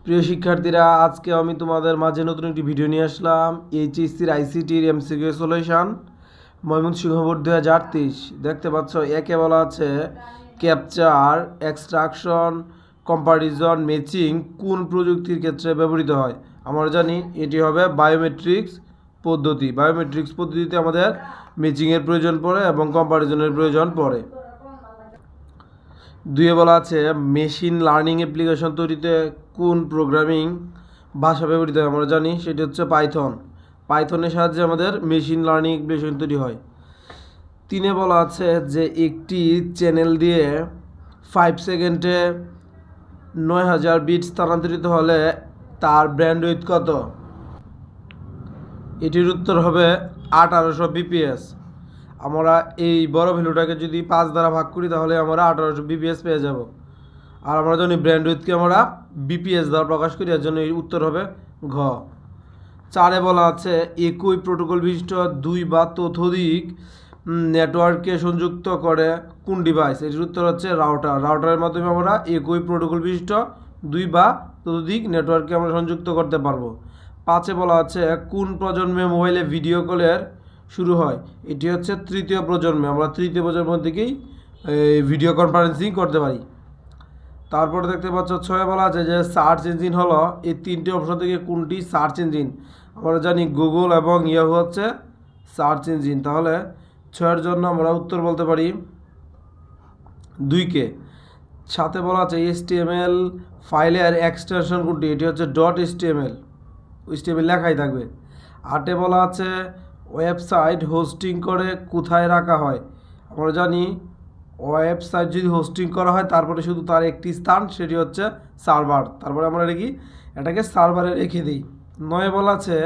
প্রিয় শিক্ষার্থীরা, আজকে আমি তোমাদের মাঝে নতুন একটি ভিডিও নিয়ে আসলাম। এইচএসসির আইসিটির এমসিকিউ সলিউশন ময়মনসিংহ বোর্ড 2023। দেখতে পাচ্ছ, একে বলা আছে ক্যাপচার, এক্সট্রাকশন, কম্পারিজন, ম্যাচিং কোন প্রযুক্তির ক্ষেত্রে ব্যবহৃত হয়। আমরা জানি এটি হবে বায়োমেট্রিক্স পদ্ধতি। বায়োমেট্রিক্স পদ্ধতিতে আমাদের ম্যাচিংয়ের প্রয়োজন পড়ে এবং কম্পারিজনের প্রয়োজন পড়ে। দুয়ে বলা আছে মেশিন লার্নিং অ্যাপ্লিকেশন তৈরিতে কোন প্রোগ্রামিং ভাষা ব্যবহৃত হয়। আমরা জানি সেটি হচ্ছে পাইথন। পাইথনের সাহায্যে আমাদের মেশিন লার্নিং অ্যাপ্লিকেশন তৈরি হয়। তিনে বলা আছে যে একটি চ্যানেল দিয়ে 5 সেকেন্ডে 9000 বিট স্থানান্তরিত হলে তার ব্যান্ডউইথ কত। এটির উত্তর হবে 1800 বিপিএস। আমরা এই বড় ভ্যালুটাকে যদি 5 দ্বারা ভাগ করি তাহলে আমরা 1800 বিপিএস পেয়ে যাব। আর আমরা জানি ব্যান্ডউইথকে আমরা বিপিএস দ্বারা প্রকাশ করি, এর জন্য এই উত্তর হবে ঘ। চারে বলা আছে একই প্রোটোকল বিশিষ্ট 2 বা ততোধিক নেটওয়ার্ককে সংযুক্ত করে কোন ডিভাইস। এটির উত্তর হচ্ছে রাউটার। রাউটারের মাধ্যমে আমরা একই প্রোটোকল বিশিষ্ট 2 বা ততোধিক নেটওয়ার্ককে আমরা সংযুক্ত করতে পারবো। 5-এ বলা আছে কোন প্রজন্মে মোবাইলে ভিডিও কলের শুরু হয়। এটি হচ্ছে তৃতীয় প্রজন্মে। আমরা তৃতীয় প্রজন্মের দিকেই ভিডিও কনফারেন্সিং করতে পারি। তারপরে দেখতে পাচ্ছ 6-এ বলা আছে যে সার্চ ইঞ্জিন হলো এই 3টি অপশন থেকে কোনটি সার্চ ইঞ্জিন। আমরা জানি গুগল এবং ইয়াহু হচ্ছে সার্চ ইঞ্জিন। তাহলে 6-এর জন্য আমরা উত্তর বলতে পারি 2কে। 7-এ বলা আছে HTML ফাইলের এক্সটেনশন কোনটি। এটি হচ্ছে .html। HTML লেখাই থাকবে। 8-এ বলা আছে ওয়েবসাইট হোস্টিং করে কোথায় রাখা হয়। আমরা জানি ওয়েবসাইট যদি হোস্টিং করা হয় তারপরে শুধু তার একটি স্থান, সেটি হচ্ছে সার্ভার। তারপরে আমরা এটাকে সার্ভারে রেখে দিই। 9-এ বলা আছে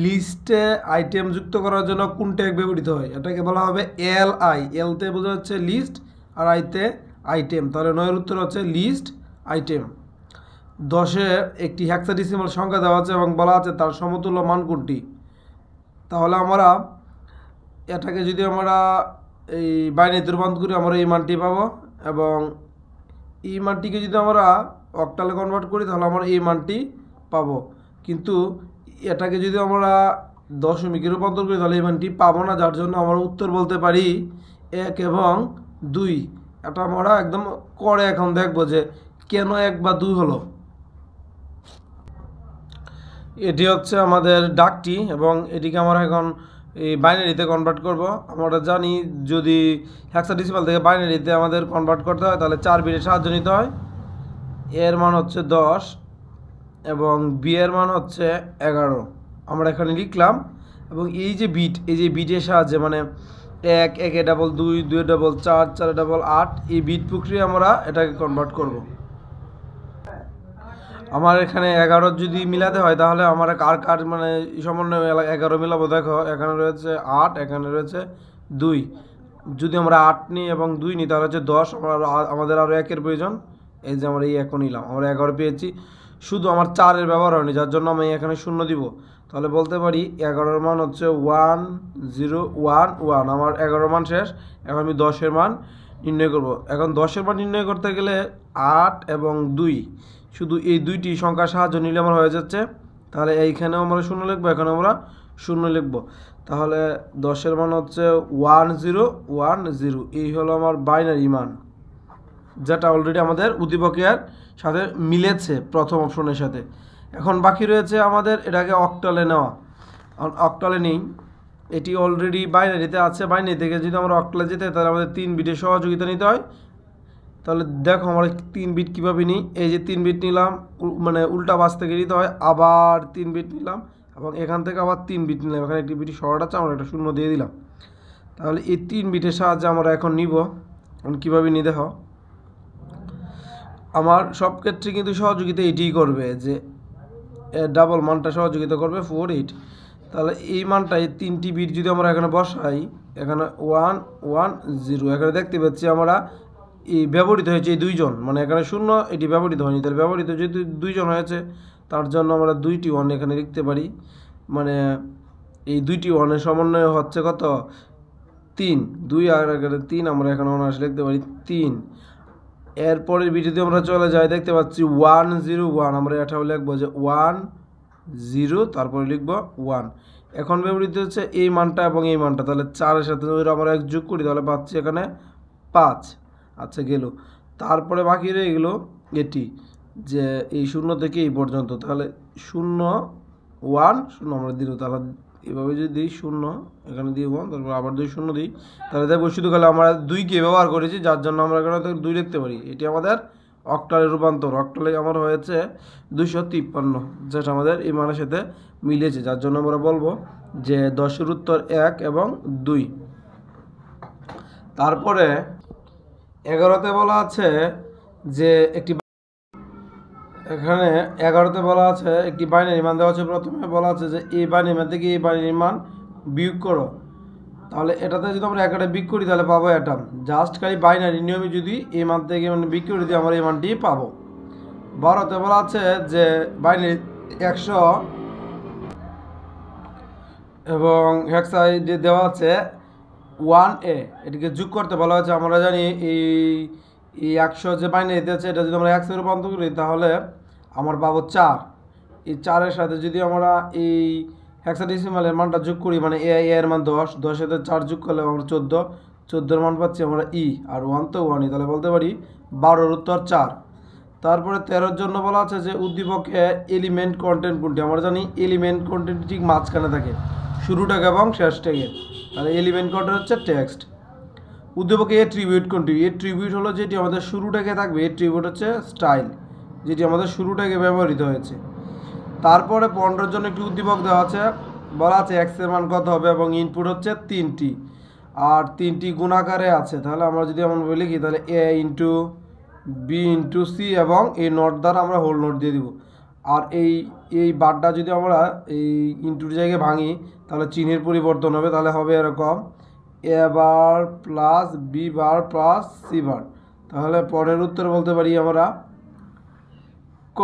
লিস্টে আইটেম যুক্ত করার জন্য কোন ট্যাগ ব্যবহৃত হয়। এটাকে বলা হবে LI। এলতে বোঝা হচ্ছে লিস্ট আর আইতে আইটেম। তাহলে 9-এর উত্তর হচ্ছে লিস্ট আইটেম। 10-এ একটি হেক্সাডেসিমাল সংখ্যা দেওয়া আছে এবং বলা আছে তার সমতুল্য মান কোনটি। তাহলে আমরা এটাকে যদি আমরা এই বাইনারিতে রূপান্তর করি আমরা এই মানটি পাবো, এবং এই মানটিকে যদি আমরা অক্টালে কনভার্ট করি তাহলে আমরা এই মানটি পাবো। কিন্তু এটাকে যদি আমরা দশমিকে রূপান্তর করি তাহলে এই মানটি পাবো না, যার জন্য আমরা উত্তর বলতে পারি 1 এবং 2। এটা আমরা একদম করে এখন দেখবো যে কেন 1 বা 2 হলো। এটি হচ্ছে আমাদের ডাকটি এবং এটিকে আমরা এখন এই বাইনারিতে কনভার্ট করব। আমরা জানি যদি হেক্সাডেসিমাল থেকে বাইনারিতে আমাদের কনভার্ট করতে হয় তাহলে 4 বিটের সাহায্য নিতে হয়। এর মান হচ্ছে 10 এবং বি এর মান হচ্ছে 11। আমরা এখানে লিখলাম এবং এই যে বিটের সাহায্যে মানে 1 1 ডাবল 2 2 ডাবল 4 4 ডাবল 8 এই বিট প্রক্রিয়া আমরা এটাকে কনভার্ট করব। আমার এখানে 11 যদি মিলাতে হয় তাহলে আমার কার মানে সমন্বয় 11 মিলাবো। দেখো এখানে রয়েছে 8, এখানে রয়েছে 2। যদি আমরা 8 নিই এবং 2 নিই তাহলে হচ্ছে 10। আমাদের আরও 1-এর প্রয়োজন। এই যে আমরা এই 1 নিলাম, আমরা 11 পেয়েছি। শুধু আমার 4-এর ব্যবহার হয়নি, যার জন্য আমি এখানে 0 দিব। তাহলে বলতে পারি 11-এর মান হচ্ছে 1 0 1 1। আমার 11-এর মান শেষ। এখন আমি 10-এর মান নির্ণয় করব। এখন 10-এর মান নির্ণয় করতে গেলে 8 এবং 2 শুধু এই 2টি সংখ্যার সাহায্য নিলে আমার হয়ে যাচ্ছে। তাহলে এইখানেও আমরা 0 লিখবো, এখানে আমরা 0 লিখবো। তাহলে 10-এর মান হচ্ছে 1 0 1 0। এই হলো আমার বাইনারি মান, যেটা অলরেডি আমাদের উদ্দীপকের সাথে মিলেছে প্রথম অপশনের সাথে। এখন বাকি রয়েছে আমাদের এটাকে অক্টালে নেওয়া। অক্টালে নেই, এটি অলরেডি বাইনারিতে আছে। বাইনারি থেকে যদি আমরা অক্টালে যেতে তাহলে আমাদের 3 বিটের সহযোগিতা নিতে হয়। তাহলে দেখো আমরা 3 বিট কীভাবে নিই। এই যে 3 বিট নিলাম, মানে উল্টা বাস থেকে নিতে হয়, আবার 3 বিট নিলাম এবং এখান থেকে আবার 3 বিট নিলাম। এখানে একটি বিট শর্ট আছে, আমরা একটা 0 দিয়ে দিলাম। তাহলে এই 3 বিটের সাহায্যে আমরা এখন নিব। এখন কীভাবে নিই দেখো, আমার সব ক্ষেত্রে কিন্তু সহযোগিতা এটিই করবে যে ডাবল মানটা সহযোগিতা করবে 4 8। তাহলে এই মানটা এই 3টি বিট যদি আমরা এখানে বসাই, এখানে 1 1 0, এখানে দেখতে পাচ্ছি আমরা এই ব্যবহৃত হয়েছে এই 2 জন, মানে এখানে 0 এটি ব্যবহৃত হয়নি। তাহলে ব্যবহৃত যেহেতু 2 জন হয়েছে তার জন্য আমরা 2টি 1 এখানে লিখতে পারি। মানে এই 2টি 1-এর সমন্বয় হচ্ছে কত 3। 2 আর এখানে 3, আমরা এখানে অনার্স লিখতে পারি 3। এরপরের ভিডিওতে আমরা চলে যাই, দেখতে পাচ্ছি 101, আমরা এটা লিখবো যে 10, তারপরে লিখবো 1। এখন ব্যবহৃত হচ্ছে এই মানটা এবং এই মানটা, তাহলে 4-এর সাথে যদি আমরা এক যোগ করি তাহলে পাচ্ছি এখানে 5। আচ্ছা গেল। তারপরে বাকি রয়ে গেলো এটি, যে এই 0 থেকে এই পর্যন্ত, তাহলে 0 1 0 আমরা দিল, তাহলে এভাবে যদি দিই 0 এখানে দিয়ে 1, তারপর আবার 2 0 দিই, তাহলে দেখবো শুধু খালি আমরা 2কে ব্যবহার করেছি, যার জন্য আমরা এখানে 2 লিখতে পারি। এটি আমাদের অক্টালের রূপান্তর। অক্টালে আমার হয়েছে 253, যেটা আমাদের এই মানের সাথে মিলেছে, যার জন্য আমরা বলবো যে 10-এর উত্তর 1 এবং 2। তারপরে 11তে বলা আছে যে এখানে 11তে বলা আছে একটি বাইনারি মান দেওয়া আছে। প্রথমে বলা আছে যে এই বাইনারি মান থেকে এই বাইনারি মান বিয়োগ করো, তাহলে এটাতে যদি আমরা একটা বিয়োগ করি তাহলে পাবো এটা। জাস্ট খালি বাইনারি নিয়মে যদি এই মান থেকে মানে বিয়োগ করে দিই আমরা এই মানটি পাবো। 12তে বলা আছে যে বাইনারি 100 এবং হেক্সায় যে দেওয়া আছে 1a, এটিকে যোগ করতে বলা হয়েছে। আমরা জানি এই 100 যে বাইনারি দিয়েছে এটা যদি আমরা 100 রূপান্তর করি তাহলে আমরা পাবো 4। এই 4-এর সাথে যদি আমরা এই হেক্সাডেসিমালের মানটা যোগ করি, মানে এর মান 10, 10-এর 4 যোগ করলে আমরা 14, 14-এর মান পাচ্ছি আমরা আর 1 তো 1ই, তাহলে বলতে পারি 12-এর উত্তর 4। তারপরে 13-এর জন্য বলা আছে যে উদ্দীপকে এলিমেন্ট কন্টেন্ট কোনটি। আমরা জানি এলিমেন্ট কন্টেন্ট ঠিক মাঝখানে থাকে, শুরুটাকে এবং শেষটাকে, তাহলে এলিমেন্ট কন্টেন্ট হচ্ছে টেক্সট। উদ্দীপকে এট্রিবিউট কোনটি। এট্রিবিউট হলো যেটি আমাদের শুরুটাকে থাকবে, এট্রিবিউট হচ্ছে স্টাইল, যেটি আমাদের শুরুটাকে ব্যবহৃত হয়েছে। তারপরে 15-এর জন্য একটি উদ্দীপক দেওয়া আছে, বলা আছে এক্সের মান কত হবে এবং ইনপুট হচ্ছে 3টি, আর 3টি গুণাকারে আছে। তাহলে আমরা যদি এমন লিখি তাহলে a into B into C এবং এই নোট দ্বারা আমরা হোল নোট দিয়ে দিব। আর এই বারটা যদি আমরা এই ইন্টুর জায়গায় ভাঙি তাহলে চিহ্নের পরিবর্তন হবে, তাহলে হবে এরকম a bar plus B bar plus C bar. তাহলে পরের উত্তর বলতে পারি আমরা ক।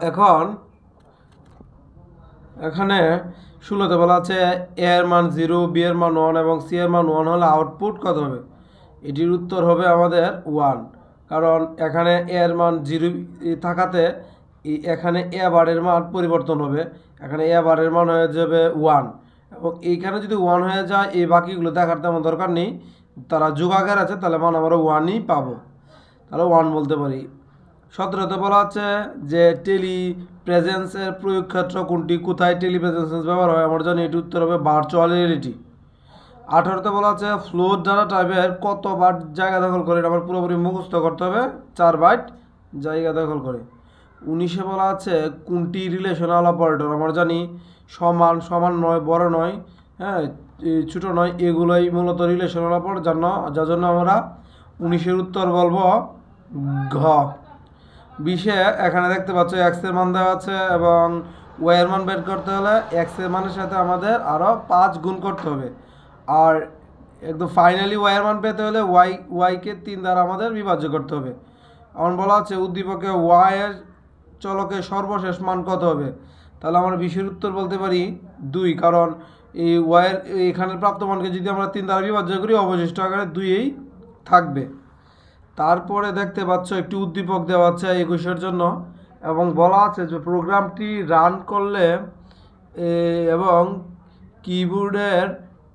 এখন এখানে 16তে বলা আছে এ এর মান 0, বি এর মান 1 এবং সি এর মান 1 হলে আউটপুট কত হবে। এটির উত্তর হবে আমাদের 1, কারণ এখানে এর মান 0 থাকাতে এখানে এ বারের মান পরিবর্তন হবে, এখানে এ বারের মান হয়ে যাবে 1, এবং এইখানে যদি 1 হয়ে যায় এই বাকিগুলো দেখার তেমন দরকার নেই, তারা যোগাকার আছে, তাহলে মান আমরা 1ই পাবো, তাহলে 1 বলতে পারি। 17তে বলা আছে যে টেলি প্রেজেন্সের প্রয়োগ ক্ষেত্র কোনটি, কোথায় টেলি প্রেজেন্স ব্যবহার হয়। আমরা জানি এটি উত্তর হবে ভার্চুয়াল রিয়েলিটি। 18তে বলা আছে ফ্লোট ডাটা টাইপের কত বাইট জায়গা দখল করে, এটা আমার পুরোপুরি মুখস্থ করতে হবে, 4 বাইট জায়গা দখল করে। 19-এ বলা আছে কোনটি রিলেশনাল অপারেটর। আমরা জানি সমান, সমান নয়, বড় নয়, হ্যাঁ ছোটো নয়, এগুলোই মূলত রিলেশনাল অপারেটর, যার জন্য আমরা 19-এর উত্তর বলবো ঘ। 20-এ এখানে দেখতে পাচ্ছ এক্সের মান দেওয়া আছে এবং ওয়াইয়ের মান বের করতে হলে এক্সের মানের সাথে আমাদের আরও 5 গুণ করতে হবে, আর একদম ফাইনালি ওয়াইয়ের মান পেতে হলে ওয়াইকে 3 দ্বারা আমাদের বিভাজ্য করতে হবে। এমন বলা আছে উদ্দীপকে ওয়াইয়ের চলকের সর্বশেষ মান কত হবে। তাহলে আমরা 20-এর উত্তর বলতে পারি 2, কারণ এই ওয়াইয়ের এখানের প্রাপ্ত মানকে যদি আমরা 3 দ্বারা বিভাজ্য করি অবশিষ্ট আকারে 2ই থাকবে। তারপরে দেখতে পাচ্ছ একটি উদ্দীপক দেওয়া আছে 21-এর জন্য এবং বলা আছে যে প্রোগ্রামটি রান করলে এবং কিবোর্ডের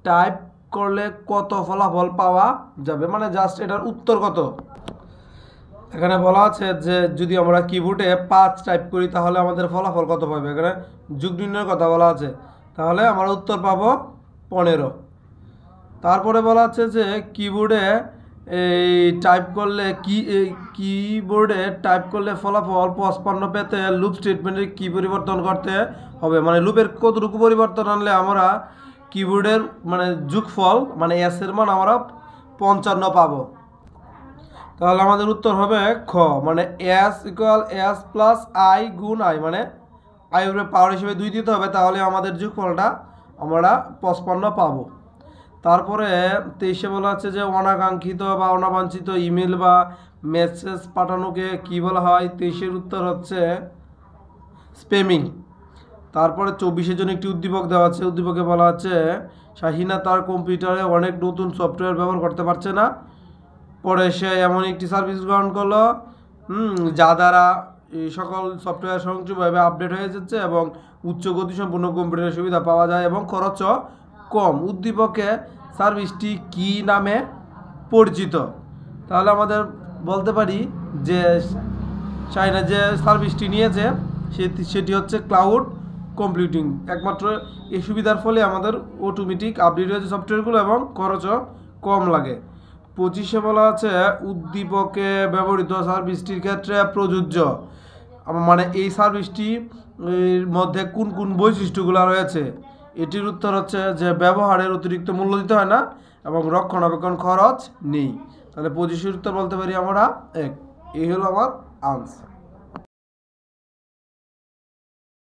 টাইপ করলে কত ফলাফল পাওয়া যাবে, মানে জাস্ট এটার উত্তর কত। এখানে বলা আছে যে যদি আমরা কিবোর্ডে 5 টাইপ করি তাহলে আমাদের ফলাফল কত পাবে, এখানে যুগ নির্ণয়ের কথা বলা আছে, তাহলে আমরা উত্তর পাবো 15। তারপরে বলা আছে যে কিবোর্ডে টাইপ করলে কিবোর্ডে টাইপ করলে ফলাফল 55 পেতে লুপ স্টেটমেন্টের কী পরিবর্তন করতে হবে, মানে লুপের কতটুকু পরিবর্তন আনলে আমরা কিবোর্ডের মানে যোগফল মানে এস এর মান আমরা 55 পাবো। তাহলে আমাদের উত্তর হবে খ, মানে S equal S plus I গুণ আই, মানে আই উপরে পাওয়ার হিসেবে 2 দিতে হবে, তাহলে আমাদের যোগফলটা আমরা 55 পাবো। তারপরে 23-এ বলা আছে যে অনাকাঙ্ক্ষিত বা অনাবাঞ্ছিত ইমেল বা মেসেজ পাঠানোকে কি বলা হয়। 23-এর উত্তর হচ্ছে স্প্যামিং। তারপরে 24-এর জন্য একটি উদ্দীপক দেওয়া আছে, উদ্দীপকে বলা আছে শাহিনা তার কম্পিউটারে অনেক নতুন সফটওয়্যার ব্যবহার করতে পারছে না, পরে সে এমন একটি সার্ভিস গ্রহণ করলো যা দ্বারা এই সকল সফটওয়্যার স্বয়ংক্রিয়ভাবে আপডেট হয়ে যাচ্ছে এবং উচ্চ গতিসম্পন্ন কম্পিউটারের সুবিধা পাওয়া যায় এবং খরচও কম। উদ্দীপকে সার্ভিসটি কি নামে পরিচিত? তাহলে আমাদের বলতে পারি যে চায়না যে সার্ভিসটি নিয়েছে সেটি হচ্ছে ক্লাউড কম্পিউটিং। একমাত্র এই সুবিধার ফলে আমাদের অটোমেটিক আপডেট হয়েছে সফটওয়্যারগুলো এবং খরচও কম লাগে। 25-এ বলা আছে উদ্দীপকে ব্যবহৃত সার্ভিসটির ক্ষেত্রে প্রযোজ্য, মানে এই সার্ভিসটির মধ্যে কোন কোন বৈশিষ্ট্যগুলো রয়েছে? এটির উত্তর হচ্ছে যে ব্যবহারের অতিরিক্ত মূল্য দিতে হয় না এবং রক্ষণাবেক্ষণ খরচ নেই। তাহলে 25-এর উত্তর বলতে পারি আমরা 1। এই হলো আমার আনসার।